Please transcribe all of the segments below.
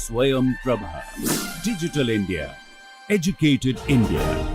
Swayam Prabha. Digital India. Educated India.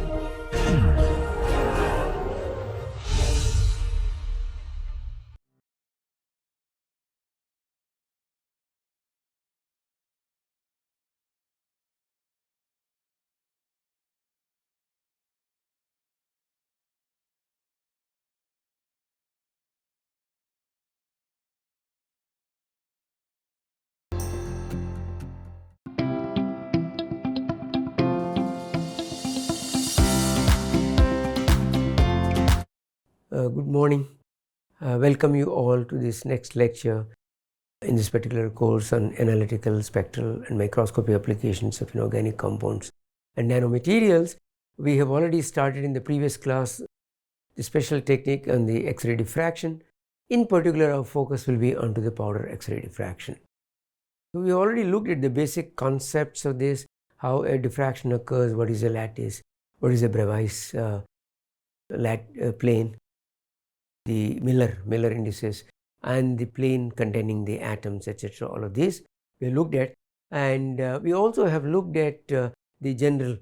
Good morning. Welcome you all to this next lecture in this particular course on analytical, spectral and microscopy applications of inorganic compounds and nanomaterials. We have already started in the previous class the special technique on the X-ray diffraction. In particular, our focus will be onto the powder X-ray diffraction. So we already looked at the basic concepts of this, how a diffraction occurs, what is a lattice, what is a Bravais plane, the Miller indices and the plane containing the atoms, etc. All of these we looked at, and we also have looked at the general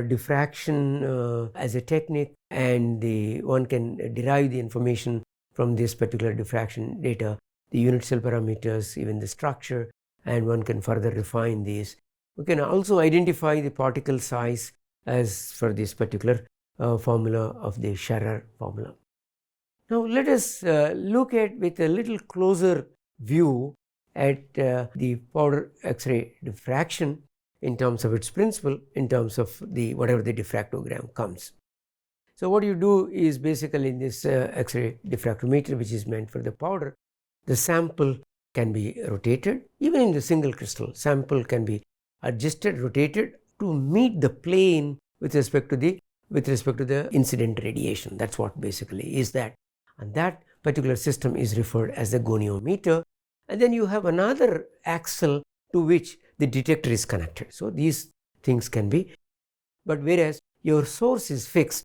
diffraction as a technique, and one can derive the information from this particular diffraction data, the unit cell parameters, even the structure, and one can further refine these. We can also identify the particle size as for this particular formula of the Scherrer formula. Now let us look at with a little closer view at the powder X-ray diffraction in terms of its principle, in terms of the whatever the diffractogram comes. So what you do is basically in this X-ray diffractometer, which is meant for the powder, the sample can be rotated. Even in the single crystal, sample can be adjusted, rotated to meet the plane with respect to the incident radiation. That's what basically is that. And that particular system is referred as the goniometer, and then you have another axle to which the detector is connected. So these things can be, but whereas your source is fixed,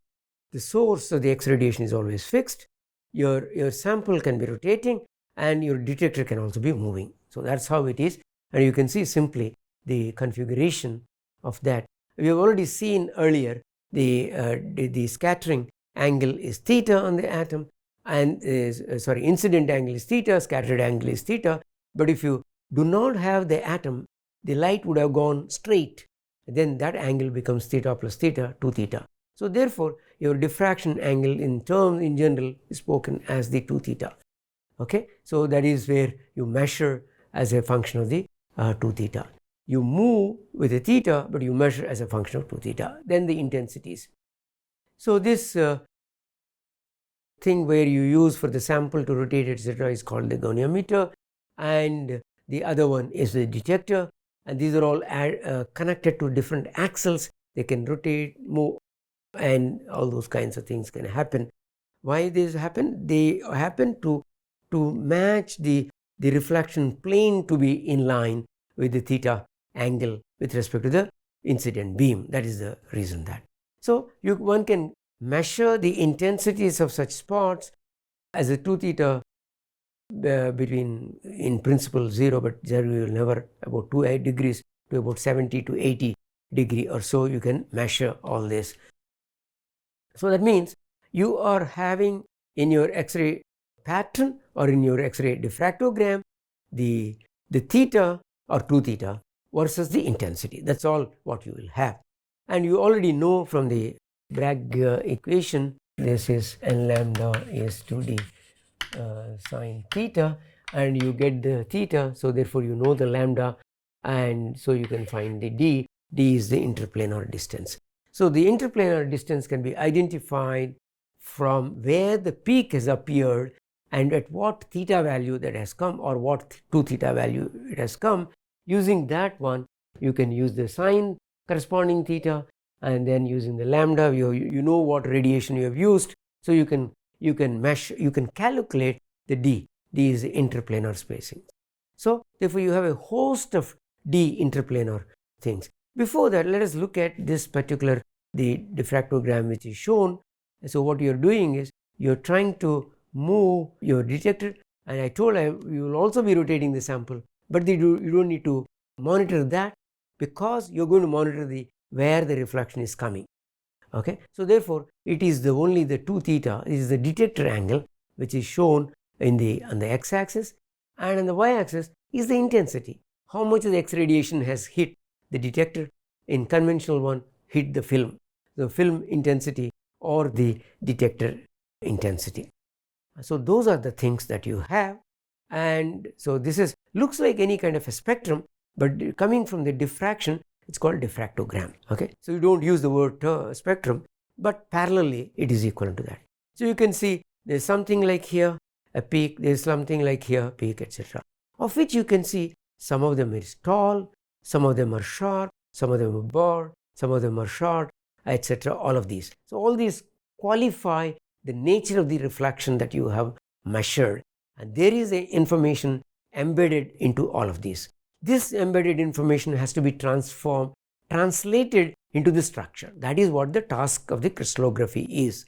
the source of the X radiation is always fixed, your sample can be rotating and your detector can also be moving. So that's how it is, and you can see simply the configuration of that. We have already seen earlier the scattering angle is theta on the atom, and incident angle is theta, scattered angle is theta. But if you do not have the atom, the light would have gone straight, then that angle becomes theta plus theta, 2 theta. So therefore your diffraction angle in general is spoken as the 2 theta. Okay, so that is where you measure as a function of the 2 theta. You move with a theta, but you measure as a function of 2 theta. Then the intensities. So this thing where you use for the sample to rotate, etc., is called the goniometer, and the other one is the detector, and these are all connected to different axles. They can rotate, move, and all those kinds of things can happen. Why this happen? They happen to match the reflection plane to be in line with the theta angle with respect to the incident beam. That is the reason that. So one can measure the intensities of such spots as a 2 theta between, in principle, 0, but 0 will never, about 2 degrees to about 70 to 80 degree or so you can measure all this. So that means you are having in your X-ray pattern or in your X-ray diffractogram the theta or 2 theta versus the intensity. That's all what you will have. And you already know from the Bragg equation, this is n lambda is 2d sine theta, and you get the theta, so therefore you know the lambda, and so you can find the d. D is the interplanar distance. So the interplanar distance can be identified from where the peak has appeared and at what theta value that has come, or what 2 theta value it has come. Using that one, you can use the sine corresponding theta, and then using the lambda, you know what radiation you have used, so you can measure, you can calculate the d. D is the interplanar spacing. So therefore you have a host of d interplanar things. Before that, let us look at this particular the diffractogram which is shown. So what you are doing is you are trying to move your detector, and I told you will also be rotating the sample, but you don't need to monitor that because you're going to monitor where the reflection is coming. Okay, so therefore it is only the 2 theta is the detector angle, which is shown on the x-axis, and on the y-axis is the intensity, how much of the X radiation has hit the detector. In conventional one, hit the film intensity or the detector intensity. So those are the things that you have, and so this looks like any kind of a spectrum, but coming from the diffraction, it's called diffractogram. Okay, so you don't use the word spectrum, but parallelly it is equivalent to that. So you can see there's something like here a peak, there's something like here peak, etc., of which you can see some of them is tall, some of them are sharp, some of them are broad, some of them are short, etc., all of these. So all these qualify the nature of the reflection that you have measured, and there is a information embedded into all of these. This embedded information has to be translated into the structure. That is what the task of the crystallography is.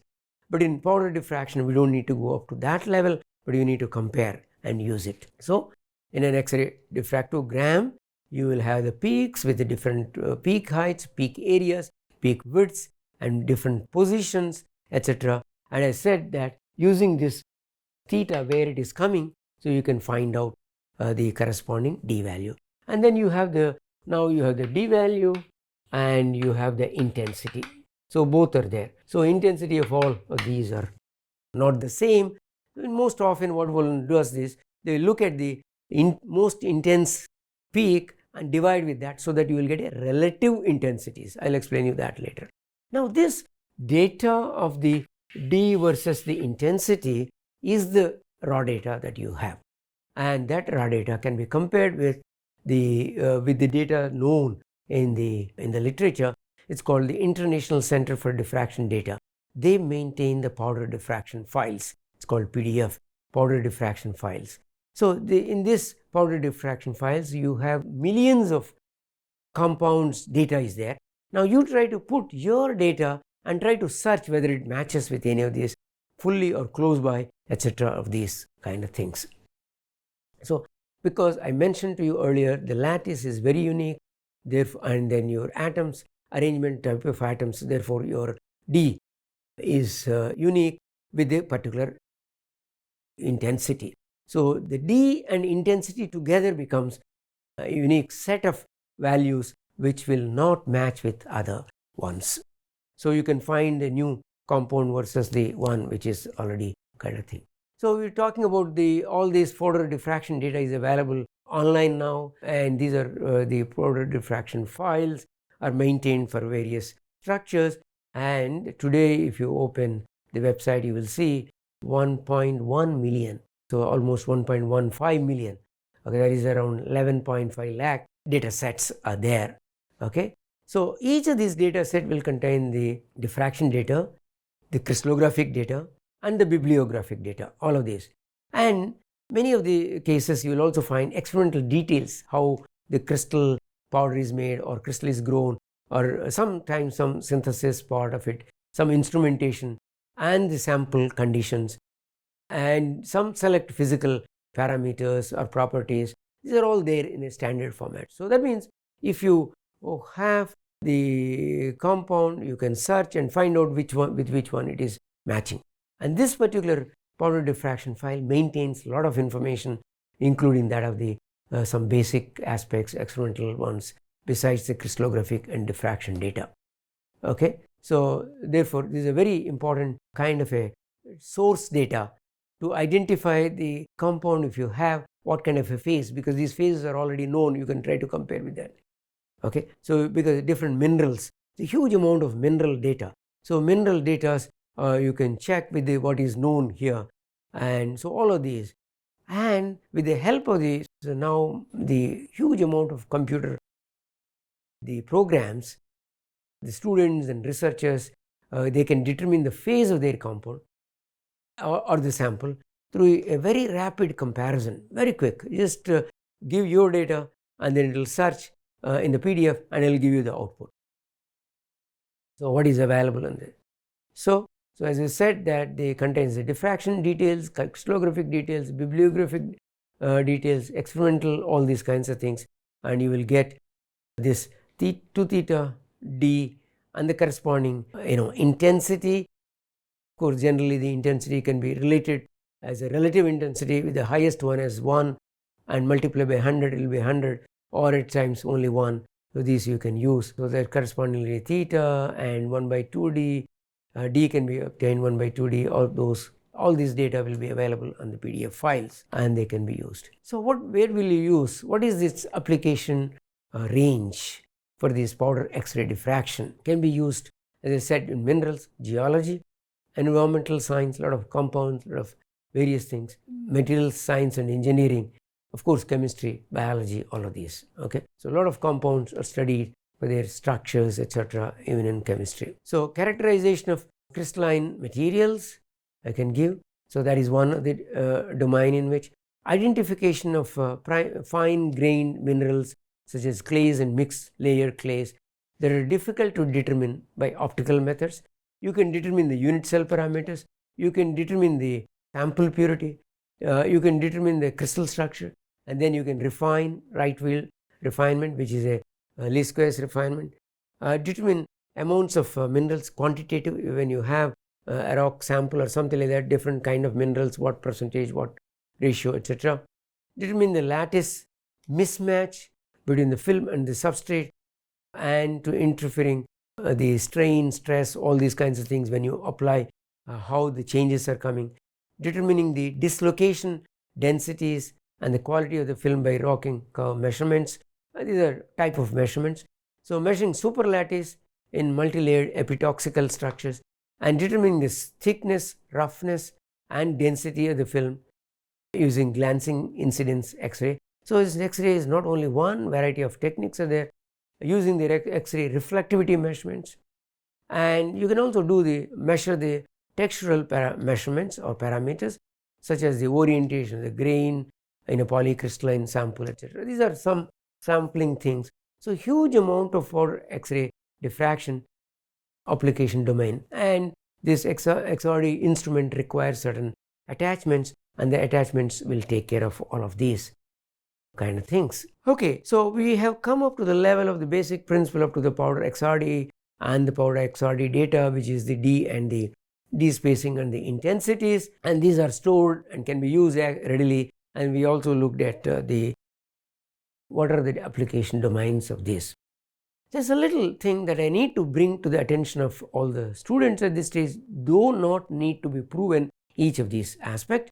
But in powder diffraction, we don't need to go up to that level, but you need to compare and use it. So in an X-ray diffractogram, you will have the peaks with the different peak heights, peak areas, peak widths, and different positions, etc. And I said that using this theta where it is coming, so you can find out the corresponding d value. And then you have now you have the d value and you have the intensity. So both are there. So intensity of all of these are not the same. Most often what one does is they look at the most intense peak and divide with that, so that you will get a relative intensities. I'll explain you that later. Now this data of the d versus the intensity is the raw data that you have, and that raw data can be compared with the data known in the literature. It's called the International Center for Diffraction Data. They maintain the powder diffraction files. It's called PDF, powder diffraction files. So in this powder diffraction files, you have millions of compounds data is there. Now you try to put your data and try to search whether it matches with any of these fully or close by, etc., of these kind of things. So because I mentioned to you earlier, the lattice is very unique, therefore, and then your atoms, arrangement type of atoms, therefore your D is unique with a particular intensity. So the D and intensity together becomes a unique set of values which will not match with other ones. So you can find a new compound versus the one which is already kind of thing. So we're talking about all these powder diffraction data is available online now, and these are the powder diffraction files are maintained for various structures. And today if you open the website, you will see 1.1 million, so almost 1.15 million. Okay, that is around 11.5 lakh data sets are there. Okay, so each of these data set will contain the diffraction data, the crystallographic data, and the bibliographic data, all of these. And many of the cases you will also find experimental details, how the crystal powder is made or crystal is grown, or sometimes some synthesis part of it, some instrumentation, and the sample conditions, and some select physical parameters or properties. These are all there in a standard format. So that means if you have the compound, you can search and find out which one with which one it is matching. And this particular powder diffraction file maintains a lot of information, including that of the some basic aspects, experimental ones, besides the crystallographic and diffraction data. Okay, so therefore this is a very important kind of a source data to identify the compound if you have what kind of a phase, because these phases are already known, you can try to compare with that. Okay, so because different minerals, a huge amount of mineral data. So mineral data you can check with what is known here, and so all of these, and with the help of these, so now the huge amount of computer, the programs, the students and researchers, they can determine the phase of their compound or the sample through a very rapid comparison, very quick. Just give your data and then it will search in the PDF and it will give you the output. So what is available in there? So as I said, that they contains the diffraction details, crystallographic details, bibliographic details, experimental, all these kinds of things. and you will get this 2 theta d and the corresponding intensity. Of course, generally the intensity can be related as a relative intensity, with the highest one as 1 and multiply by 100, it will be 100, or at times only 1. So these you can use. So that correspondingly theta and 1 by 2d, d can be obtained 1 by 2d. All these data will be available on the PDF files and they can be used. So where will you use? What is its application range for this powder X-ray diffraction? Can be used, as I said, in minerals, geology, environmental science, a lot of compounds, a lot of various things, materials science and engineering, of course chemistry, biology, all of these. Okay, so a lot of compounds are studied for their structures, etc., even in chemistry. So characterization of crystalline materials I can give. So that is one of the domain in which identification of fine grained minerals such as clays and mixed layer clays that are difficult to determine by optical methods. You can determine the unit cell parameters, you can determine the sample purity, you can determine the crystal structure, and then you can refine right field refinement, which is a least squares refinement, determine amounts of minerals, quantitative, when you have a rock sample or something like that, different kind of minerals, what percentage, what ratio, etc. Determine the lattice mismatch between the film and the substrate, and to interfering the strain, stress, all these kinds of things when you apply, how the changes are coming. Determining the dislocation densities and the quality of the film by rocking curve measurements. These are type of measurements. So measuring superlattice in multi-layered epitoxical structures and determining this thickness, roughness and density of the film using glancing incidence X-ray. So this X-ray is not only one, variety of techniques are there, using the X-ray reflectivity measurements, and you can also measure the textural measurements or parameters such as the orientation, the grain in a polycrystalline sample, etc. These are some sampling things. So huge amount of for X-ray diffraction application domain, and this XRD instrument requires certain attachments, and the attachments will take care of all of these kind of things. Okay, so we have come up to the level of the basic principle up to the powder XRD and the powder XRD data, which is the D and the D spacing and the intensities, and these are stored and can be used readily. And we also looked at what are the application domains of this. There's a little thing that I need to bring to the attention of all the students at this stage, do not need to be proven each of these aspects.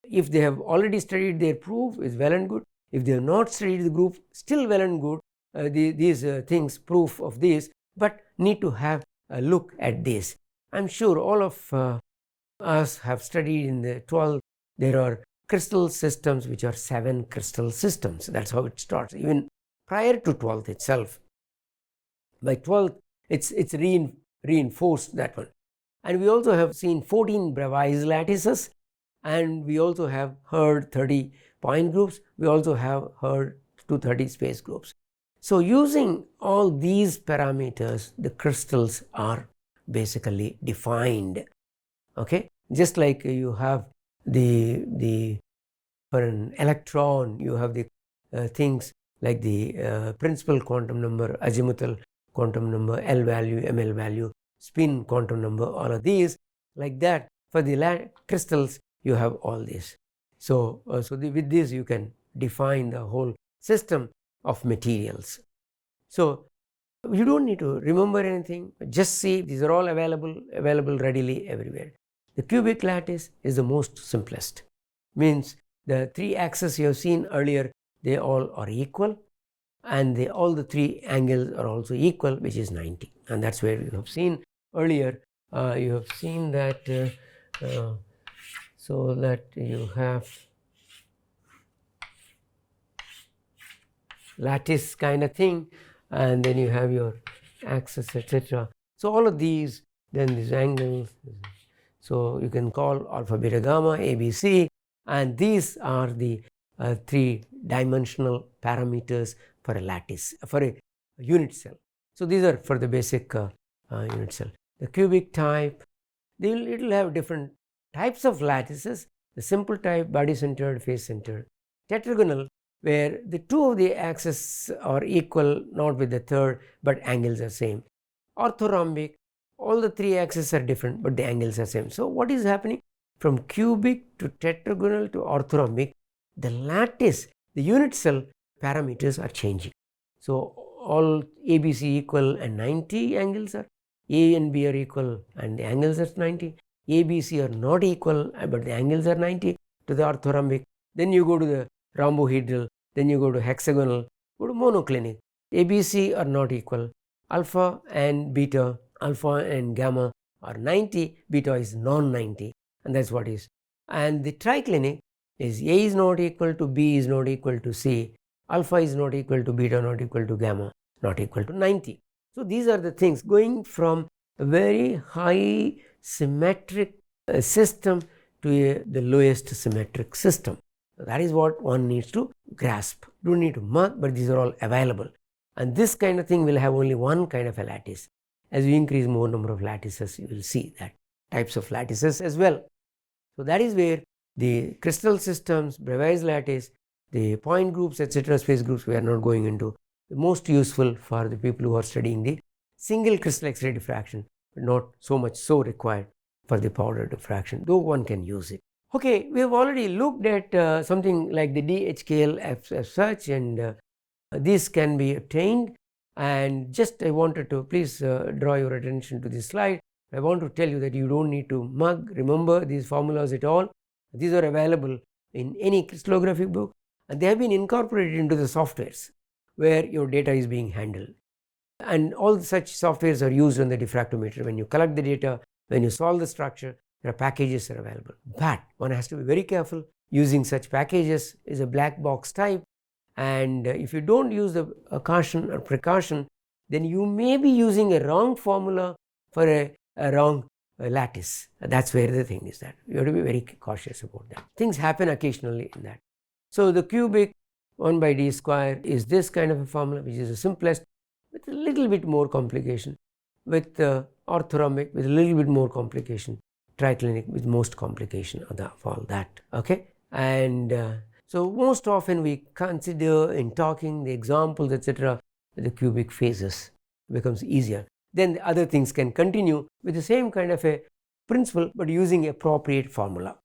If they have already studied their proof, is well and good. If they have not studied the group, still well and good. These things, proof of this, but need to have a look at this. I'm sure all of us have studied in the 12th. There are crystal systems which are 7 crystal systems. That's how it starts, even prior to 12th itself. By 12th, it's reinforced, that one. And we also have seen 14 Bravais lattices, and we also have heard 30 point groups. We also have heard 230 space groups. So using all these parameters, the crystals are basically defined. Okay, just like you have for an electron, you have the things like the principal quantum number, azimuthal quantum number, L value, ML value, spin quantum number, all of these. Like that, for the crystals, you have all this. So, with this you can define the whole system of materials. So you don't need to remember anything, just see these are all available readily everywhere. The cubic lattice is the most simplest, means the 3 axes you have seen earlier, they all are equal, and all the 3 angles are also equal, which is 90, and that's where you have seen earlier. You have seen that so that you have lattice kind of thing, and then you have your axis, etc. So all of these, then these angles, so you can call alpha, beta, gamma, A, B, C, and these are the 3-dimensional parameters for a lattice, for a unit cell. So these are for the basic unit cell. The cubic type, it will have different types of lattices. The simple type, body centered, face centered. Tetragonal, where the two of the axes are equal, not with the third, but angles are same. Orthorhombic, all the three axes are different, but the angles are same. So what is happening? From cubic to tetragonal to orthorhombic, the lattice, the unit cell parameters are changing. So all ABC equal and 90 angles are, A and B are equal and the angles are 90. ABC are not equal but the angles are 90 to the orthorhombic. Then you go to the rhombohedral, then you go to hexagonal, go to monoclinic. ABC are not equal. Alpha and beta, alpha and gamma are 90, beta is non-90, and that's what is. And the triclinic is A is not equal to B is not equal to C, alpha is not equal to beta, not equal to gamma, not equal to 90. So these are the things going from a very high symmetric system to the lowest symmetric system. That is what one needs to grasp. Don't need to mark, but these are all available. And this kind of thing will have only one kind of a lattice. As you increase more number of lattices, you will see that types of lattices as well. So that is where the crystal systems, Bravais lattice, the point groups, etc., space groups, we are not going into. The most useful for the people who are studying the single crystal X-ray diffraction, but not so much so required for the powder diffraction, though one can use it. Okay, we have already looked at something like the DHKL as such, and this can be obtained. And just I wanted to please draw your attention to this slide. I want to tell you that you don't need to remember these formulas at all. These are available in any crystallography book, and they have been incorporated into the softwares where your data is being handled. And all such softwares are used on the diffractometer. When you collect the data, when you solve the structure, there are packages that are available. But one has to be very careful. Using such packages is a black box type, and if you don't use the caution or precaution, then you may be using a wrong formula for a wrong lattice. That's where the thing is, that you have to be very cautious about that. Things happen occasionally in that. So the cubic 1 by d square is this kind of a formula, which is the simplest, with a little bit more complication, with orthorhombic with a little bit more complication, triclinic with most complication of all that. Okay, and so most often we consider in talking the examples, etc., the cubic phases becomes easier. Then the other things can continue with the same kind of a principle, but using appropriate formula.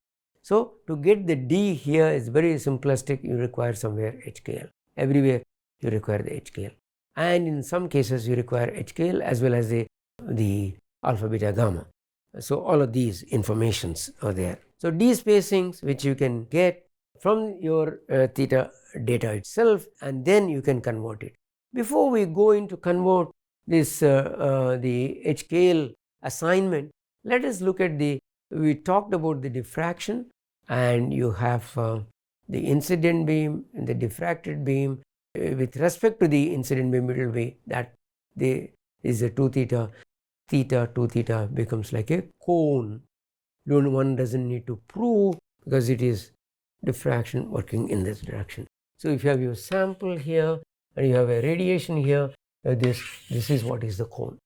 So to get the D here is very simplistic. You require somewhere HKL. Everywhere you require the HKL, and in some cases you require HKL as well as the alpha, beta, gamma. So all of these informations are there. So D spacings, which you can get from your theta data itself, and then you can convert it. Before we go into convert this the HKL assignment, let us look at we talked about the diffraction, and you have the incident beam and the diffracted beam. With respect to the incident beam, it will be that is a 2 theta, 2 theta becomes like a cone. One doesn't need to prove, because it is diffraction working in this direction. So if you have your sample here and you have a radiation here, this is what is the cone.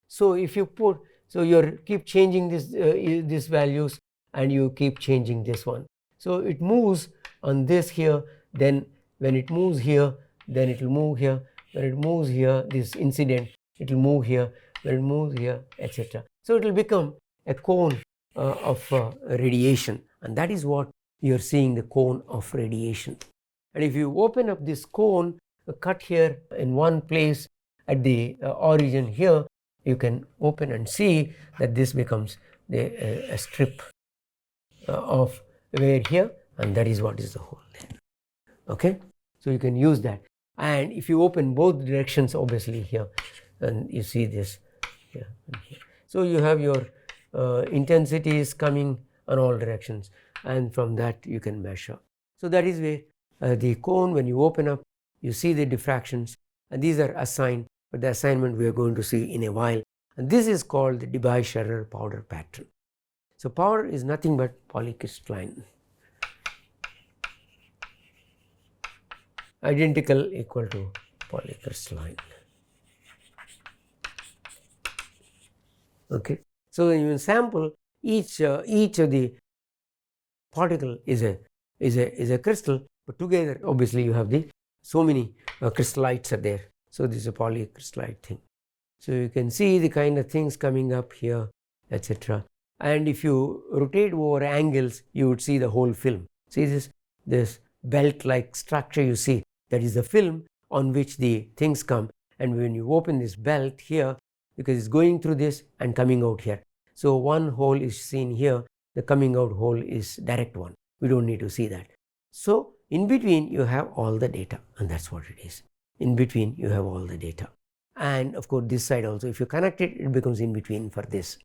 So if you put, so you keep changing these values, and you keep changing this one. So it moves on this here, then when it moves here, then it will move here. When it moves here, this incident, it will move here. When it moves here, etc. So it will become a cone of radiation, and that is what you are seeing, the cone of radiation. And if you open up this cone, cut here in one place at the origin here, you can open and see that this becomes a strip of where here, and that is what is the hole there. Okay, so you can use that. And if you open both directions, obviously here, and you see this here and here. So you have your intensities coming on all directions, and from that you can measure. So that is where the cone, when you open up, you see the diffractions, and these are assigned, but the assignment we are going to see in a while. And this is called the Debye-Scherrer powder pattern. So powder is nothing but polycrystalline. Identical equal to polycrystalline. Okay. So when you sample, each of the particle is a crystal, but together obviously you have the so many crystallites are there. So this is a polycrystallite thing. So you can see the kind of things coming up here, etc. And if you rotate over angles, you would see the whole film. See this belt like structure you see, that is the film on which the things come. And when you open this belt here, because it's going through this and coming out here. So one hole is seen here, the coming out hole is direct one. We don't need to see that. So in between you have all the data, and that's what it is. In between you have all the data. And of course this side also, if you connect it, it becomes in between for this.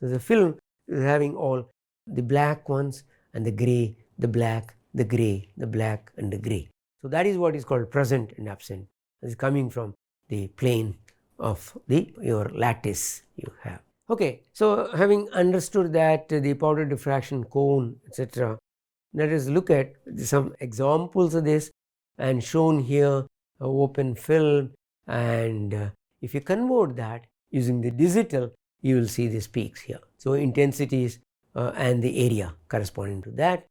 So the film is having all the black ones and the gray, the black, the gray, the black and the gray. So that is what is called present and absent. This is coming from the plane of your lattice you have. Okay, so having understood that the powder diffraction cone, etc., let us look at some examples of this, and shown here a open film, and if you convert that using the digital, you will see these peaks here. So intensities and the area corresponding to that.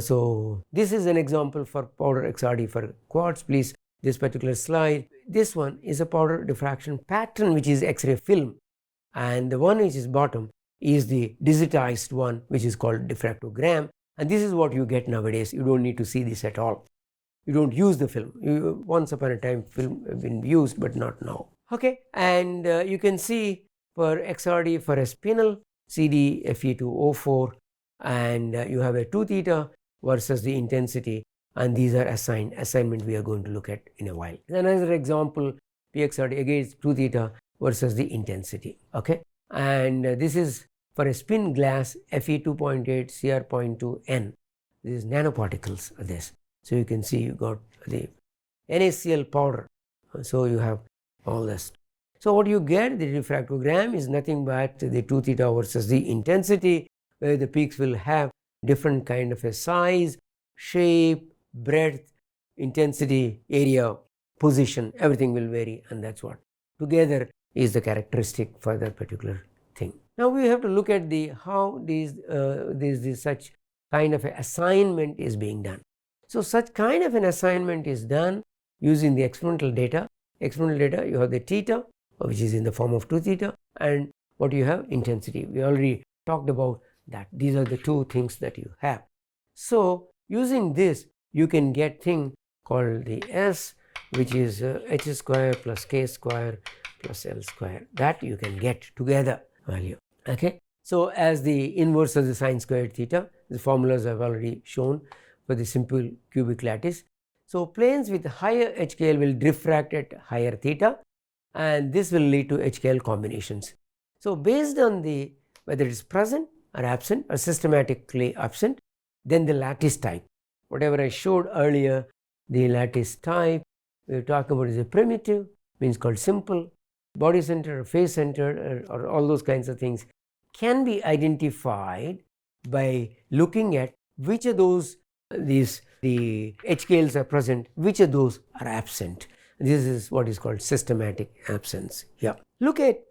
So this is an example for powder XRD for quartz. Please, this particular slide, this one is a powder diffraction pattern which is X-ray film, and the one which is bottom is the digitized one which is called diffractogram, and this is what you get nowadays. You don't need to see this at all. You don't use the film. Once upon a time film have been used, but not now. Okay, and you can see for XRD for a spinel CD Fe2O4, and you have a 2 theta versus the intensity, and these are assignment we are going to look at in a while. Another example, PXRD again is 2 theta versus the intensity. Okay, and this is for a spin glass Fe2.8 Cr.2N. This is nanoparticles of this. So you can see you got the NaCl powder. So you have all this. So what you get, the diffractogram is nothing but the 2 theta versus the intensity, where the peaks will have different kind of a size, shape, breadth, intensity, area, position, everything will vary, and that's what together is the characteristic for that particular thing. Now we have to look at the how these such kind of a assignment is being done. So such kind of an assignment is done using the experimental data. Experimental data, you have the theta, which is in the form of 2 theta, and what you have, intensity. We already talked about that. These are the two things that you have. So using this, you can get thing called the S, which is h square plus k square plus L square. That you can get together value. Okay. So as the inverse of the sine squared theta, the formulas I have already shown for the simple cubic lattice. So planes with higher HKL will diffract at higher theta, and this will lead to HKL combinations. So based on the whether it is present or absent or systematically absent, then the lattice type. Whatever I showed earlier, the lattice type we are talking about is a primitive, means called simple, body centered or face centered or all those kinds of things can be identified by looking at which of those the HKLs are present, which of those are absent. This is what is called systematic absence. Yeah. Look at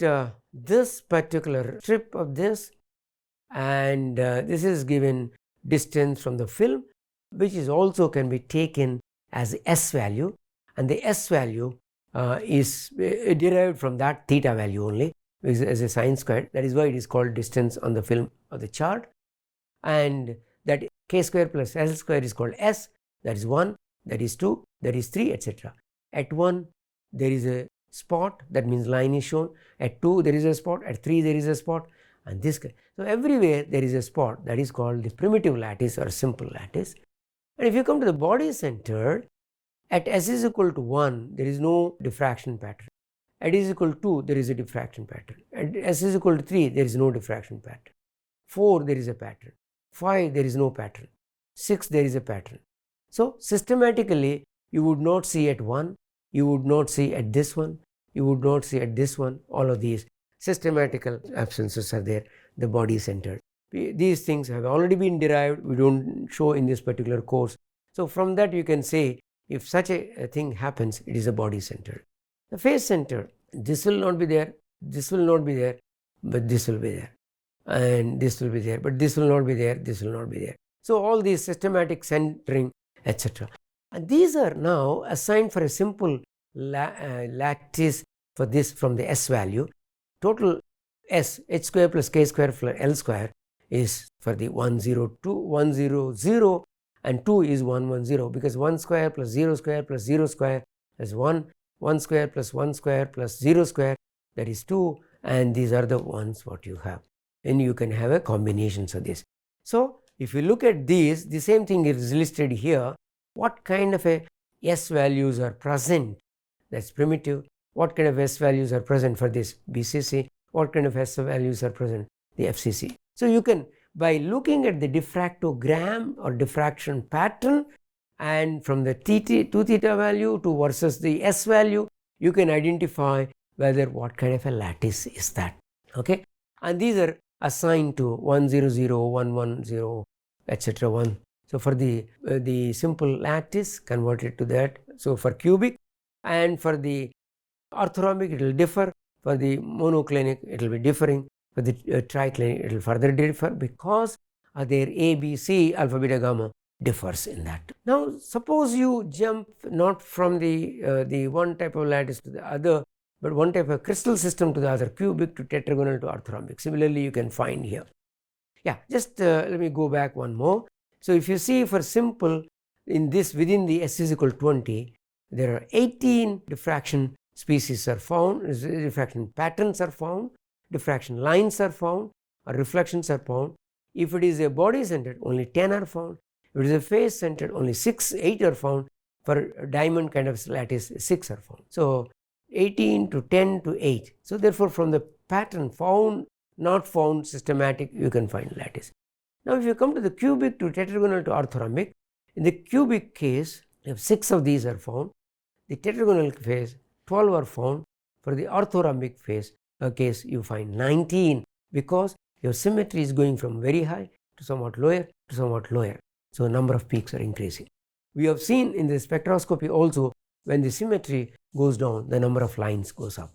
this particular strip of this, and this is given distance from the film, which is also can be taken as S value, and the S value is derived from that theta value only as a sine squared. That is why it is called distance on the film of the chart, and that k square plus L square is called S. That is 1, that is 2, that is 3, etc. At 1 there is a spot, that means line is shown. At 2 there is a spot, at 3 there is a spot, and this. So everywhere there is a spot, that is called the primitive lattice or simple lattice. And if you come to the body centered, at S is equal to 1 there is no diffraction pattern. At S is equal to 2 there is a diffraction pattern. At S is equal to 3 there is no diffraction pattern. 4 there is a pattern. 5 there is no pattern. 6 there is a pattern. So systematically you would not see at 1, you would not see at this one, you would not see at this one. All of these systematical absences are there, the body centered. These things have already been derived, we don't show in this particular course. So from that you can say if such a thing happens, it is a body centered. The face centered, this will not be there, this will not be there, but this will be there, and this will be there, but this will not be there, this will not be there. So all these systematic centering etc. And these are now assigned for a simple lattice for this from the S value. Total S, h square plus k square plus L square is for the 1 0 2 1 0 0 and 2 is 1 1 0, because 1 square plus 0 square plus 0 square is 1, 1 square plus 1 square plus 0 square, that is 2, and these are the ones what you have, and you can have a combinations of this. So if you look at these, the same thing is listed here. What kind of a S values are present, that's primitive. What kind of S values are present for this BCC, what kind of S values are present, the FCC. So you can, by looking at the diffractogram or diffraction pattern, and from the 2 theta value to versus the S value, you can identify whether what kind of a lattice is that. Okay, and these are assigned to 1 0 0 1 1 0 etc. 1. So for the simple lattice, convert it to that. So for cubic, and for the orthorhombic it will differ, for the monoclinic it will be differing, for the triclinic it will further differ, because their A, B, C, alpha, beta, gamma differs in that. Now suppose you jump not from the one type of lattice to the other, but one type of crystal system to the other, cubic to tetragonal to orthorhombic. Similarly you can find here. Yeah, just let me go back one more. So if you see for simple, in this within the S is equal 20, there are 18 diffraction species are found, diffraction patterns are found, diffraction lines are found, or reflections are found. If it is a body centered, only 10 are found. If it is a face centered, only 8 are found. For diamond kind of lattice, 6 are found. So 18 to 10 to 8. So therefore from the pattern found, not found, systematic, you can find lattice. Now if you come to the cubic to tetragonal to orthorhombic, in the cubic case, if 6 of these are found, the tetragonal case 12 are found. For the orthorhombic case you find 19, because your symmetry is going from very high to somewhat lower to somewhat lower. So number of peaks are increasing. We have seen in the spectroscopy also, when the symmetry goes down, the number of lines goes up.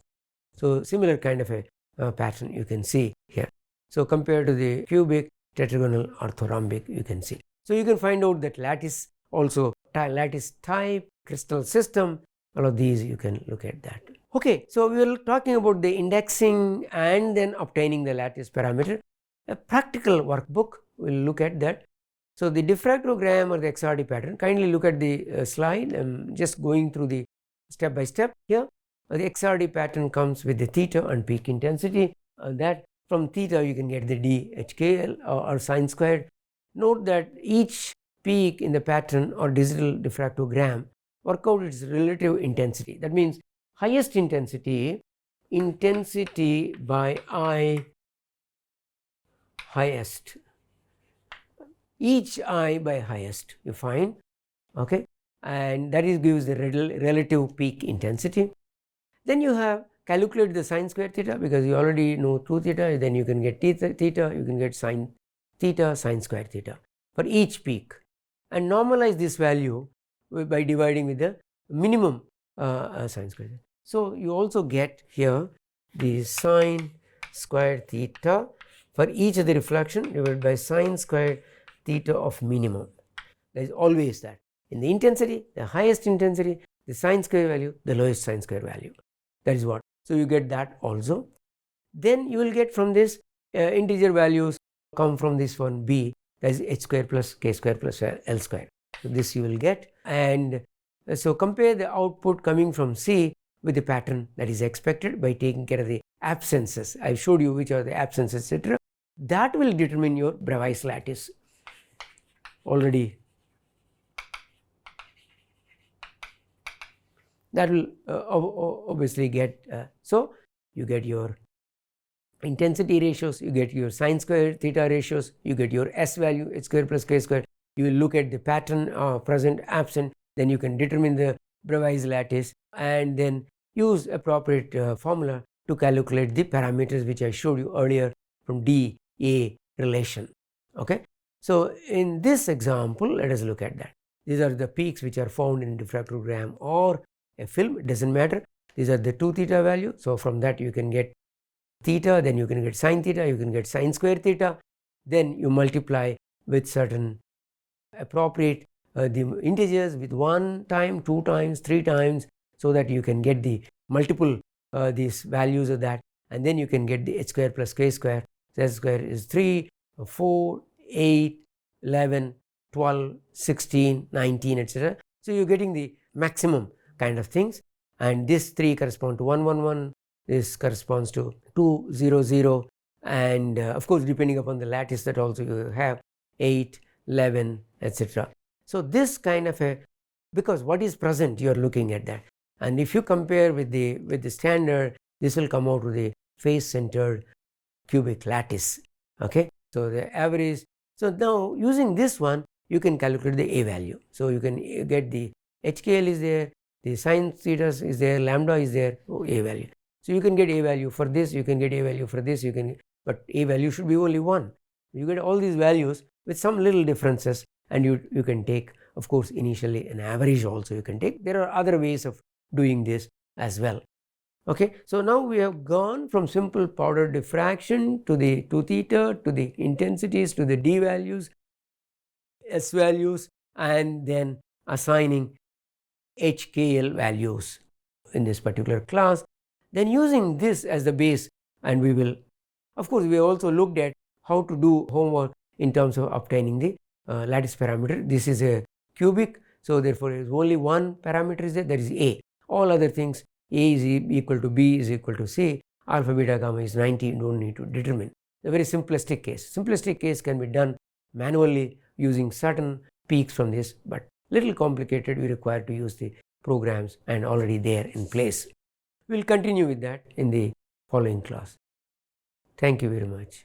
So similar kind of a pattern you can see here. So compared to the cubic, tetragonal, orthorhombic, you can see. So you can find out that lattice also, lattice type, crystal system, all of these you can look at that. Okay, so we were talking about the indexing and then obtaining the lattice parameter. A practical workbook, we'll look at that. So the diffractogram or the XRD pattern, kindly look at the slide. I'm just going through the step by step here. The XRD pattern comes with the theta and peak intensity, and that from theta you can get the DHKL or sine squared. Note that each peak in the pattern or digital diffractogram work out its relative intensity. That means highest intensity by I highest, each I by highest you find, okay, and that is gives the relative peak intensity. Then you have calculate the sine square theta, because you already know 2 theta, then you can get theta, you can get sine theta, sine square theta for each peak, and normalize this value by dividing with the minimum sine square theta. So you also get here the sine square theta for each of the reflection divided by sine square theta of minimum. There is always that. In the intensity, the highest intensity, the sine square value, the lowest sine square value. That is what. So you get that also. Then you will get from this integer values come from this one B, that is h square plus k square plus L square. So this you will get, and so compare the output coming from C with the pattern that is expected by taking care of the absences. I showed you which are the absences, etc. That will determine your Bravais lattice already. That will obviously get, so you get your intensity ratios, you get your sine square theta ratios, you get your S value, h square plus k square. You will look at the pattern present, absent, then you can determine the Bravais lattice, and then use appropriate formula to calculate the parameters which I showed you earlier from D A relation. Okay, so in this example, let us look at that. These are the peaks which are found in diffractogram or a film, it doesn't matter. These are the 2 theta value. So from that you can get theta, then you can get sine theta, you can get sine square theta, then you multiply with certain appropriate the integers with 1 time, 2 times, 3 times, so that you can get the multiple these values of that, and then you can get the h square plus k square. So h square is 3, 4, 8, 11, 12, 16, 19, etc. So you're getting the maximum kind of things, and this 3 correspond to 111, this corresponds to 200, and of course depending upon the lattice that also you have 8, 11, etc. So this kind of a, because what is present you are looking at that, and if you compare with the standard, this will come out to the face centered cubic lattice. Okay, so the average. So now using this one you can calculate the a value. So you can get the HKL is there, the sin theta is there, lambda is there, a value. So you can get a value for this, you can get a value for this, you can, but a value should be only 1. You get all these values with some little differences, and you can take, of course, initially an average also you can take. There are other ways of doing this as well. Okay, so now we have gone from simple powder diffraction to the 2 theta, to the intensities, to the d values, s values, and then assigning HKL values in this particular class. Then using this as the base, and we will, of course, we also looked at how to do homework in terms of obtaining the lattice parameter. This is a cubic, so therefore there is only one parameter is there, that is A. All other things, A is equal to B is equal to C, alpha, beta, gamma is 90, you don't need to determine. A very simplistic case. Simplistic case can be done manually using certain peaks from this, but little complicated, we require to use the programs and already there in place. We will continue with that in the following class. Thank you very much.